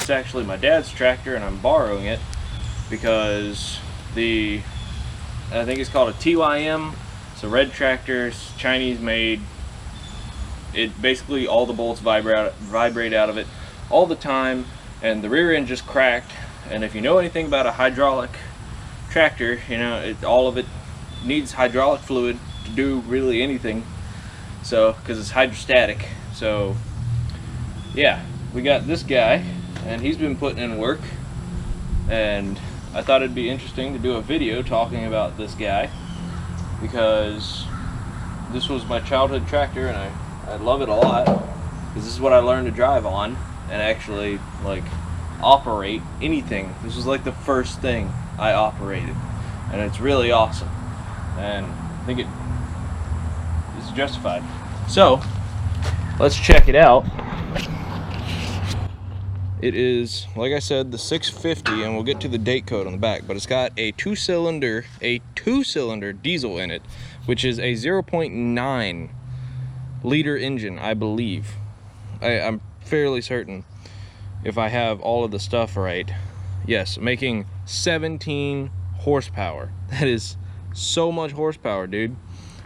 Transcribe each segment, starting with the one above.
it's actually my dad's tractor and I'm borrowing it because I think it's called a TYM. It's a red tractor, it's Chinese made. It basically, all the bolts vibrate out of it all the time, and the rear end just cracked. And if you know anything about a hydraulic tractor, you know all of it needs hydraulic fluid to do really anything. So, because it's hydrostatic. So, yeah, we got this guy, and he's been putting in work. And I thought it'd be interesting to do a video talking about this guy because this was my childhood tractor, and I love it a lot because this is what I learned to drive on and actually like operate anything. This was like the first thing I operated, and it's really awesome, and I think it is justified. So let's check it out. It is, like I said, the 650, and we'll get to the date code on the back, but it's got a two-cylinder diesel in it, which is a 0.9 liter engine, I believe. I'm fairly certain, if I have all of the stuff right. Yes, making 17 horsepower. That is so much horsepower, dude.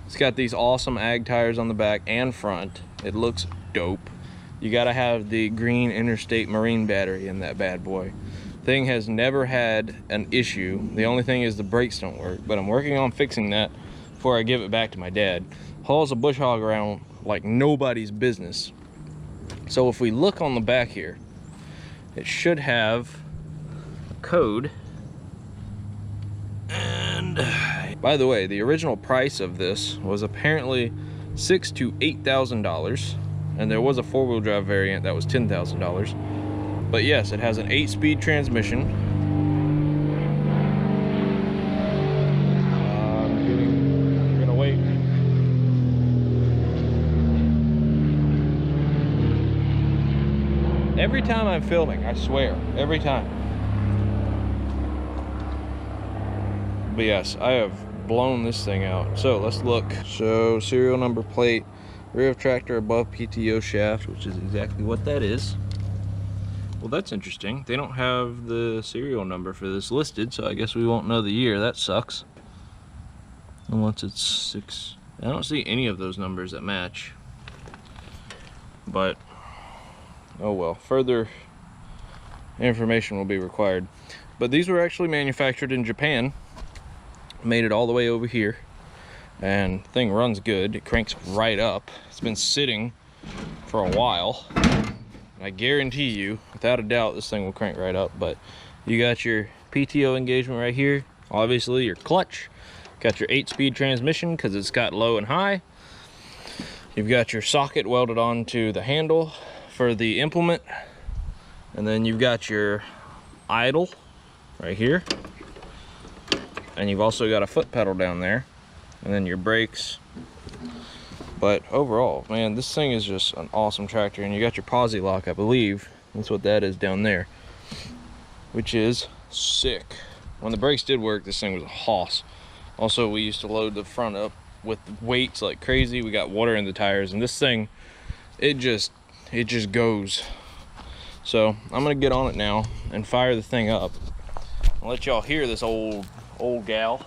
It's got these awesome ag tires on the back and front. It looks dope. You gotta have the green Interstate Marine battery in that bad boy. Thing has never had an issue. The only thing is the brakes don't work, but I'm working on fixing that before I give it back to my dad. Hauls a bush hog around like nobody's business. So if we look on the back here, it should have a code. And by the way, the original price of this was apparently $6,000 to $8,000. And there was a four-wheel drive variant that was $10,000. But yes, it has an 8-speed transmission. I'm gonna wait. Every time I'm filming, I swear, every time. But yes, I have blown this thing out. So let's look. So serial number plate. Rear of tractor above PTO shaft, which is exactly what that is. Well, that's interesting. They don't have the serial number for this listed, so I guess we won't know the year. That sucks. Unless it's 6. I don't see any of those numbers that match. But, oh well. Further information will be required. But these were actually manufactured in Japan. Made it all the way over here. And the thing runs good. It cranks right up. It's been sitting for a while. I guarantee you, without a doubt, this thing will crank right up. But you got your PTO engagement right here. Obviously your clutch. Got your 8-speed transmission because it's got low and high. You've got your socket welded onto the handle for the implement. And then you've got your idle right here. And you've also got a foot pedal down there. And then your brakes. But overall, man, this thing is just an awesome tractor. And you got your posi lock, I believe. That's what that is down there, which is sick. When the brakes did work, this thing was a hoss. Also, we used to load the front up with weights like crazy. We got water in the tires, and this thing, it just goes. So I'm gonna get on it now and fire the thing up. I'll let y'all hear this old gal.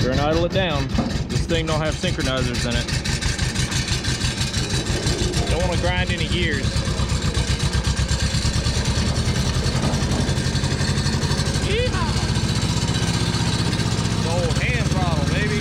Turn idle it down. This thing don't have synchronizers in it. Don't want to grind any gears. Yeehaw! The old hand throttle, baby.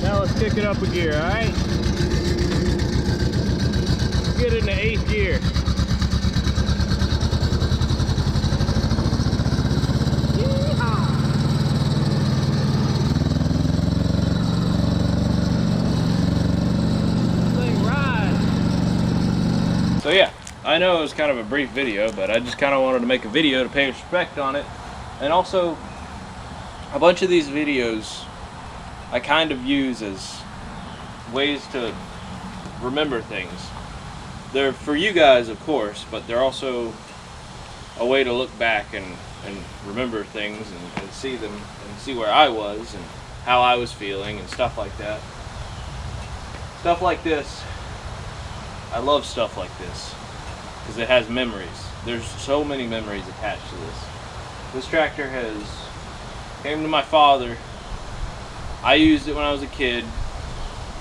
Now let's kick it up a gear, all right? Get into 8th gear. So yeah, I know it was kind of a brief video, but I just kind of wanted to make a video to pay respect on it. And also, a bunch of these videos I kind of use as ways to remember things. They're for you guys, of course, but they're also a way to look back and remember things and see them and see where I was and how I was feeling and stuff like that. Stuff like this. I love stuff like this because it has memories. There's so many memories attached to this. This tractor came to my father. I used it when I was a kid,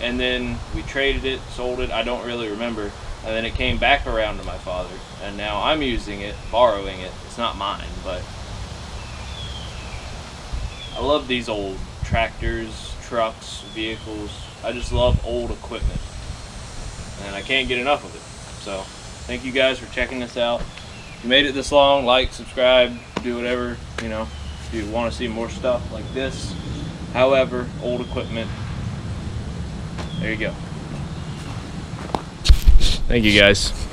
and then we traded it, sold it, I don't really remember, and then it came back around to my father, and now I'm using it, borrowing it. It's not mine, but I love these old tractors, trucks, vehicles. I just love old equipment, and I can't get enough of it. So thank you guys for checking this out. If you made it this long, like, subscribe, do whatever, you know, if you want to see more stuff like this. However, old equipment. There you go. Thank you guys.